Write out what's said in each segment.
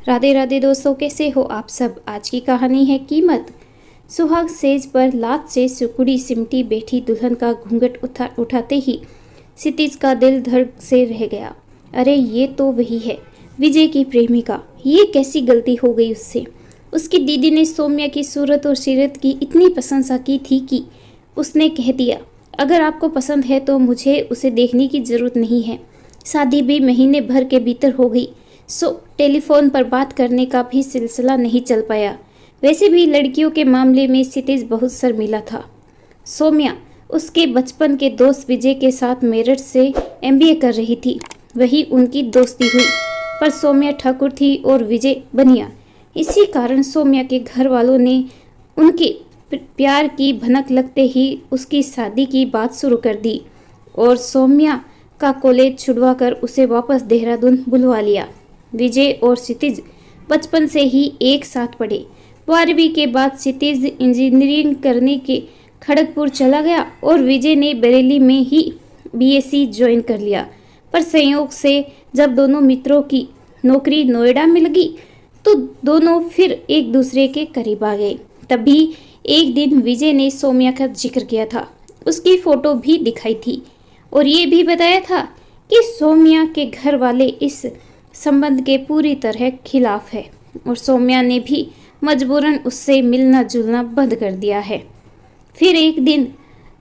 राधे राधे दोस्तों, कैसे हो आप सब। आज की कहानी है कीमत। सुहाग सेज पर लात से सिकुड़ी सिमटी बैठी दुल्हन का घूंघट उठाते ही क्षितिज का दिल धड़क से रह गया। अरे ये तो वही है, विजय की प्रेमिका। ये कैसी गलती हो गई उससे। उसकी दीदी ने सौम्या की सूरत और सीरत की इतनी प्रशंसा की थी कि उसने कह दिया, अगर आपको पसंद है तो मुझे उसे देखने की ज़रूरत नहीं है। शादी भी महीने भर के भीतर हो गई, सो टेलीफोन पर बात करने का भी सिलसिला नहीं चल पाया। वैसे भी लड़कियों के मामले में क्षितिज बहुत शर्मिला था। सौम्या उसके बचपन के दोस्त विजय के साथ मेरठ से एमबीए कर रही थी। वही उनकी दोस्ती हुई, पर सौम्या ठाकुर थी और विजय बनिया। इसी कारण सौम्या के घर वालों ने उनके प्यार की भनक लगते ही उसकी शादी की बात शुरू कर दी और सौम्या का कॉलेज छुड़वाकर उसे वापस देहरादून बुलवा लिया। विजय और क्षितिज बचपन से ही एक साथ पढ़े। 12वीं के बाद क्षितिज इंजीनियरिंग करने के खड़गपुर चला गया और विजय ने बरेली में ही बीएससी ज्वाइन कर लिया। पर संयोग से जब दोनों मित्रों की नौकरी नोएडा में लगी तो दोनों फिर एक दूसरे के करीब आ गए। तभी एक दिन विजय ने सौम्या का जिक्र किया था, उसकी फोटो भी दिखाई थी और ये भी बताया था कि सौम्या के घर वाले इस संबंध के पूरी तरह खिलाफ है और सौम्या ने भी मजबूरन उससे मिलना जुलना बंद कर दिया है। फिर एक दिन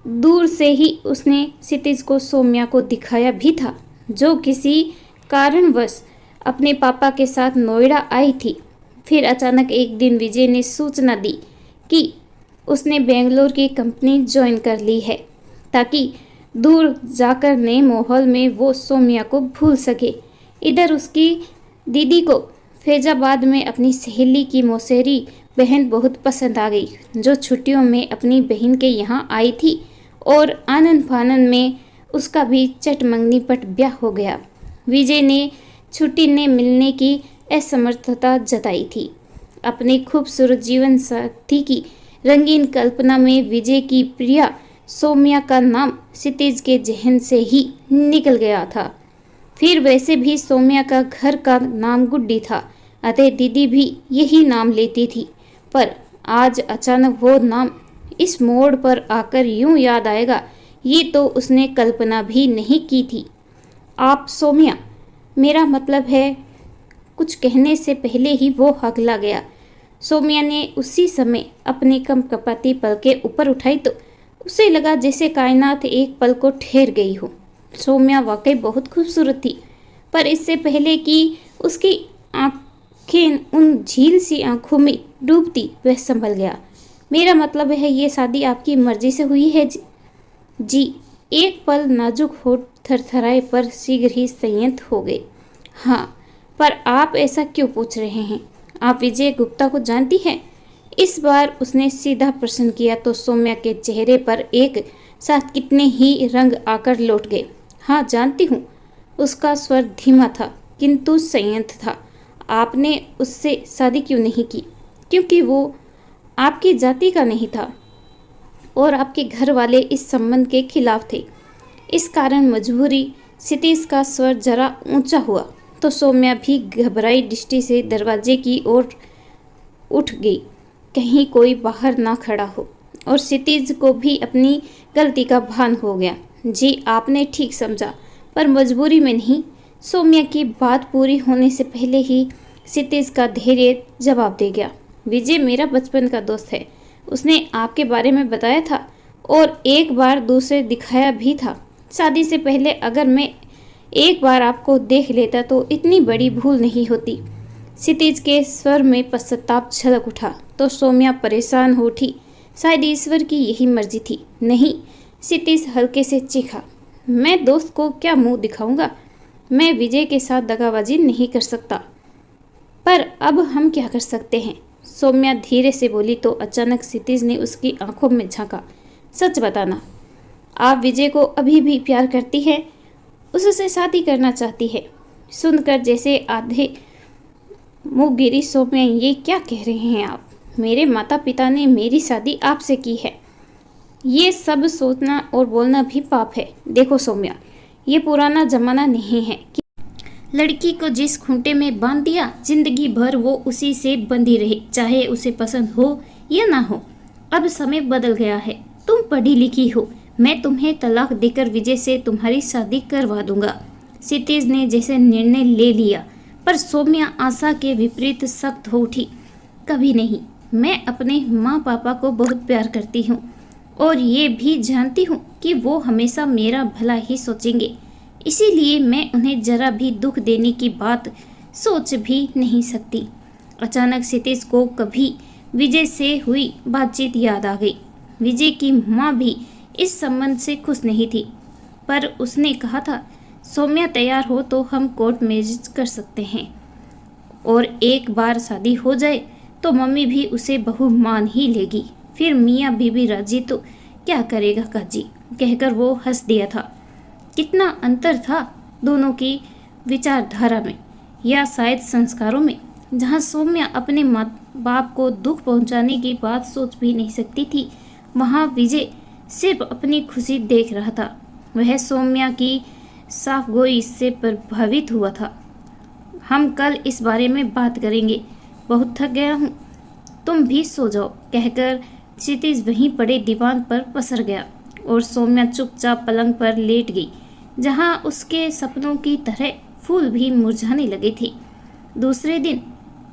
दूर से ही उसने क्षितिज को सौम्या को दिखाया भी था, जो किसी कारणवश अपने पापा के साथ नोएडा आई थी। फिर अचानक एक दिन विजय ने सूचना दी कि उसने बेंगलोर की कंपनी ज्वाइन कर ली है, ताकि दूर जाकर नए माहौल में वो सौम्या को भूल सके। इधर उसकी दीदी को फैजाबाद में अपनी सहेली की मौसेरी बहन बहुत पसंद आ गई, जो छुट्टियों में अपनी बहन के यहाँ आई थी और आनंद फानन में उसका भी चटमंगनी पट ब्याह हो गया। विजय ने छुट्टी ने मिलने की असमर्थता जताई थी। अपनी खूबसूरत जीवन साथी की रंगीन कल्पना में विजय की प्रिया सौम्या का नाम क्षितिज के जहन से ही निकल गया था। फिर वैसे भी सौम्या का घर का नाम गुड्डी था, अतः दीदी भी यही नाम लेती थी। पर आज अचानक वो नाम इस मोड़ पर आकर यूं याद आएगा, ये तो उसने कल्पना भी नहीं की थी। आप सौम्या, मेरा मतलब है। कुछ कहने से पहले ही वो हगला गया। सौम्या ने उसी समय अपनी कंपकपाती पलकें ऊपर उठाई तो उसे लगा जैसे कायनात एक पल को ठहर गई हो। सौम्या वाकई बहुत खूबसूरत थी, पर इससे पहले कि उसकी आंखें उन झील सी आंखों में डूबती वह संभल गया। मेरा मतलब है, ये शादी आपकी मर्जी से हुई है जी। एक पल नाजुक होठ थरथराए पर शीघ्र ही संयत हो गए। हाँ, पर आप ऐसा क्यों पूछ रहे हैं? आप विजय गुप्ता को जानती हैं? इस बार उसने सीधा प्रश्न किया तो सौम्या के चेहरे पर एक साथ कितने ही रंग आकर लौट गए। हाँ जानती हूँ। उसका स्वर धीमा था किंतु संयत था। आपने उससे शादी क्यों नहीं की? क्योंकि वो आपकी जाति का नहीं था और आपके घर वाले इस संबंध के खिलाफ थे। इस कारण मजबूरी। क्षितिज का स्वर जरा ऊंचा हुआ तो सौम्या भी घबराई दृष्टि से दरवाजे की ओर उठ गई, कहीं कोई बाहर ना खड़ा हो। और क्षितिज को भी अपनी गलती का भान हो गया। जी आपने ठीक समझा, पर मजबूरी में नहीं। सौम्या की बात पूरी होने से पहले ही क्षितिज का धैर्य जवाब दे गया। विजय मेरा बचपन का दोस्त है, उसने आपके बारे में बताया था और एक बार दूसरे दिखाया भी था। शादी से पहले अगर मैं एक बार आपको देख लेता तो इतनी बड़ी भूल नहीं होती। क्षितिज के स्वर में पश्चाताप झलक उठा तो सौम्या परेशान हो उठी। शायद ईश्वर की यही मर्जी थी। नहीं, क्षितिज हल्के से चीखा, मैं दोस्त को क्या मुंह दिखाऊंगा? मैं विजय के साथ दगाबाजी नहीं कर सकता। पर अब हम क्या कर सकते हैं? सौम्या धीरे से बोली तो अचानक क्षितिज ने उसकी आंखों में झांका। सच बताना, आप विजय को अभी भी प्यार करती है? उससे शादी करना चाहती है? सुनकर जैसे आधे मुँह गिरी सौम्या, ये क्या कह रहे हैं आप? मेरे माता पिता ने मेरी शादी आपसे की है। ये सब सोचना और बोलना भी पाप है। देखो सौम्या, ये पुराना जमाना नहीं है कि लड़की को जिस खूंटे में बांध दिया, जिंदगी भर वो उसी से बंधी रही, चाहे उसे पसंद हो या ना हो। अब समय बदल गया है, तुम पढ़ी लिखी हो, मैं तुम्हें तलाक देकर विजय से तुम्हारी शादी करवा दूंगा। क्षितिज ने जैसे निर्णय ले लिया, पर सौम्या आशा के विपरीत सख्त हो उठी। कभी नहीं, मैं अपने माँ पापा को बहुत प्यार करती हूँ और ये भी जानती हूँ कि वो हमेशा मेरा भला ही सोचेंगे, इसीलिए मैं उन्हें जरा भी दुख देने की बात सोच भी नहीं सकती। अचानक क्षितिज को कभी विजय से हुई बातचीत याद आ गई। विजय की माँ भी इस संबंध से खुश नहीं थी, पर उसने कहा था सौम्या तैयार हो तो हम कोर्ट मैरिज कर सकते हैं, और एक बार शादी हो जाए तो मम्मी भी उसे बहू मान ही लेगी, फिर मियाँ बीबी राजी तो क्या करेगा काजी, कहकर वो हंस दिया था। कितना अंतर था दोनों की विचारधारा में, या शायद संस्कारों में। जहाँ सौम्या अपने माँ बाप को दुख पहुँचाने की बात सोच भी नहीं सकती थी, वहाँ विजय सिर्फ अपनी खुशी देख रहा था। वह सौम्या की साफ गोई से प्रभावित हुआ था। हम कल इस बारे में बात करेंगे, बहुत थक गया हूँ, तुम भी सो जाओ, कहकर क्षितिज वहीं पड़े दीवान पर पसर गया और सौम्या चुपचाप पलंग पर लेट गई, जहाँ उसके सपनों की तरह फूल भी मुरझाने लगे थे। दूसरे दिन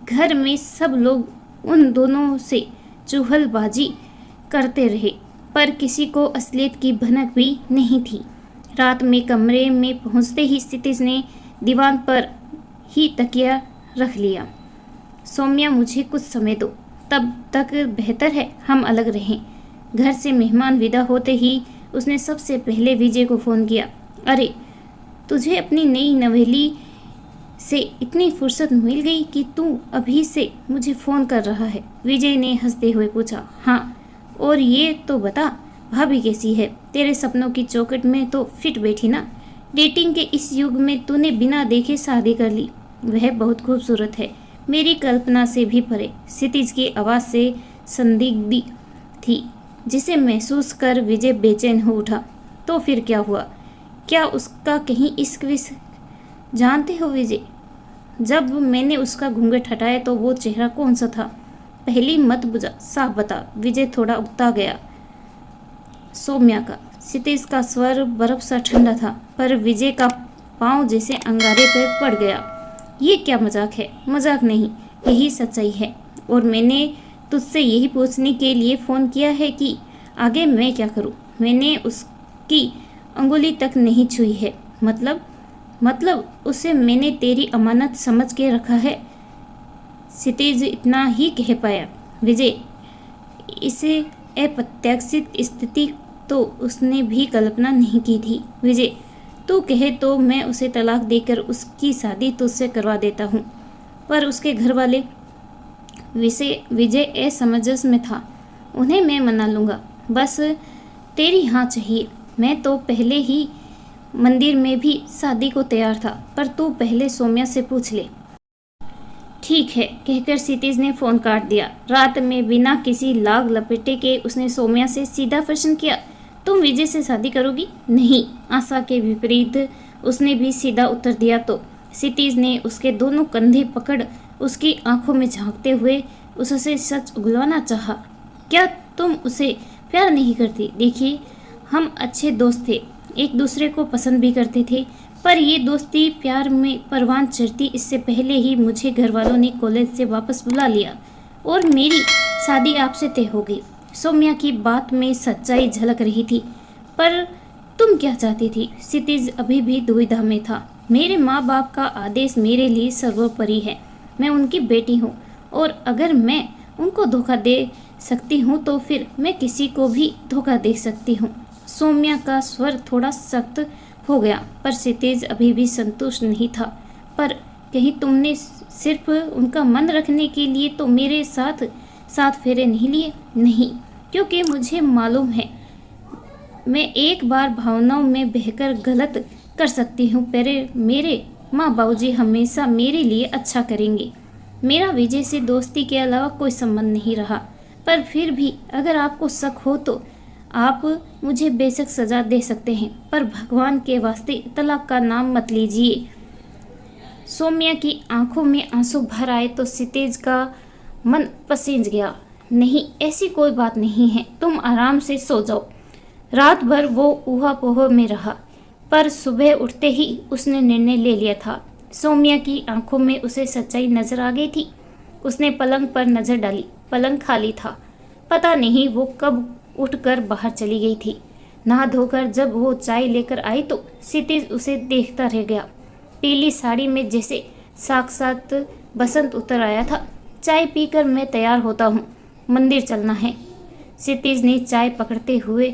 घर में सब लोग उन दोनों से चुहलबाजी करते रहे, पर किसी को असलियत की भनक भी नहीं थी। रात में कमरे में पहुंचते ही क्षितिज ने दीवान पर ही तकिया रख लिया। सौम्या, मुझे कुछ समय दो, तब तक बेहतर है हम अलग रहें। घर से मेहमान विदा होते ही उसने सबसे पहले विजय को फ़ोन किया। अरे, तुझे अपनी नई नवेली से इतनी फुर्सत मिल गई कि तू अभी से मुझे फ़ोन कर रहा है? विजय ने हंसते हुए पूछा। हाँ, और ये तो बता भाभी कैसी है? तेरे सपनों की चौखट में तो फिट बैठी ना? डेटिंग के इस युग में तूने बिना देखे शादी कर ली। वह बहुत खूबसूरत है, मेरी कल्पना से भी परे। क्षितिज की आवाज़ से संदिग्धी थी, जिसे महसूस कर विजय बेचैन हो उठा। तो फिर क्या हुआ? क्या उसका कहीं इश्क विश्क? जानते हो विजय, जब मैंने उसका घूंघट हटाया तो वो चेहरा कौन सा था? पहली मत बुझा, साफ बता। विजय थोड़ा उकता गया। सौम्या का। क्षितिज का स्वर बर्फ सा ठंडा था, पर विजय का पांव जैसे अंगारे पर पड़ गया। ये क्या मजाक है? मजाक नहीं, यही सच्चाई है, और मैंने तुझसे यही पूछने के लिए फ़ोन किया है कि आगे मैं क्या करूं। मैंने उसकी अंगुली तक नहीं छुई है। मतलब उसे मैंने तेरी अमानत समझ के रखा है। क्षितिज इतना ही कह पाया। विजय, इसे अप्रत्याशित स्थिति तो उसने भी कल्पना नहीं की थी। विजय, तू कहे तो मैं उसे तलाक देकर उसकी शादी तुझसे करवा देता हूँ, पर उसके घर वाले। विजय असमंजस में था। उन्हें मैं मना लूँगा, बस तेरी हाँ चाहिए। मैं तो पहले ही मंदिर में भी शादी को तैयार था, पर तू पहले सौम्या से पूछ ले। ठीक है, कहकर क्षितिज ने फ़ोन काट दिया। रात में बिना किसी लाग लपेटे के उसने सौम्या से सीधा प्रश्न किया, तुम विजय से शादी करोगी? नहीं। आशा के विपरीत उसने भी सीधा उत्तर दिया तो क्षितिज ने उसके दोनों कंधे पकड़ उसकी आंखों में झांकते हुए उससे सच उगलवाना चाहा। क्या तुम उसे प्यार नहीं करती? देखिए, हम अच्छे दोस्त थे, एक दूसरे को पसंद भी करते थे, पर ये दोस्ती प्यार में परवान चढ़ती इससे पहले ही मुझे घर वालों ने कॉलेज से वापस बुला लिया और मेरी शादी आपसे तय हो गई। सौम्या की बात में सच्चाई झलक रही थी। पर तुम क्या चाहती थी? क्षितिज अभी भी दुविधा में था। मेरे माँ बाप का आदेश मेरे लिए सर्वोपरि है। मैं उनकी बेटी हूँ, और अगर मैं उनको धोखा दे सकती हूँ तो फिर मैं किसी को भी धोखा दे सकती हूँ। सौम्या का स्वर थोड़ा सख्त हो गया, पर क्षितिज अभी भी संतुष्ट नहीं था। पर कहीं तुमने सिर्फ उनका मन रखने के लिए तो मेरे साथ 7 फेरे नहीं लिए? नहीं, क्योंकि मुझे मालूम है मैं एक बार भावनाओं में बहकर गलत कर सकती हूँ। पर मेरे माँ बाबूजी हमेशा मेरे लिए अच्छा करेंगे। मेरा विजय से दोस्ती के अलावा कोई संबंध नहीं रहा, पर फिर भी अगर आपको शक हो तो आप मुझे बेशक सजा दे सकते हैं, पर भगवान के वास्ते तलाक का नाम मत लीजिए। सौम्या की आंखों में आंसू भर आए तो क्षितिज का मन पसीज गया। नहीं, ऐसी कोई बात नहीं है, तुम आराम से सो जाओ। रात भर वो ऊहापोह में रहा, पर सुबह उठते ही उसने निर्णय ले लिया था। सौम्या की आंखों में उसे सच्चाई नजर आ गई थी। उसने पलंग पर नजर डाली, पलंग खाली था। पता नहीं वो कब उठकर बाहर चली गई थी। नहा धोकर जब वो चाय लेकर आई तो क्षितिज उसे देखता रह गया। पीली साड़ी में जैसे साक्षात बसंत उतर आया था। चाय पीकर मैं तैयार होता हूँ, मंदिर चलना है, क्षितिज ने चाय पकड़ते हुए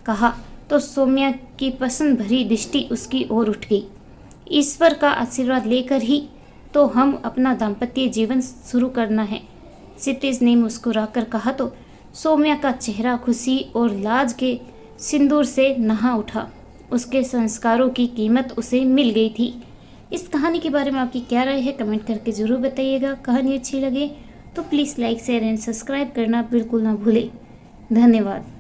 कहा तो सौम्या की पसंद भरी दृष्टि उसकी ओर उठ गई। ईश्वर का आशीर्वाद लेकर ही तो हम अपना दाम्पत्य जीवन शुरू करना है, क्षितिज ने मुस्कुराकर कहा तो सौम्या का चेहरा खुशी और लाज के सिंदूर से नहा उठा। उसके संस्कारों की कीमत उसे मिल गई थी। इस कहानी के बारे में आपकी क्या राय है, कमेंट करके ज़रूर बताइएगा। कहानी अच्छी लगे तो please like share and subscribe करना बिल्कुल ना भूलें। धन्यवाद।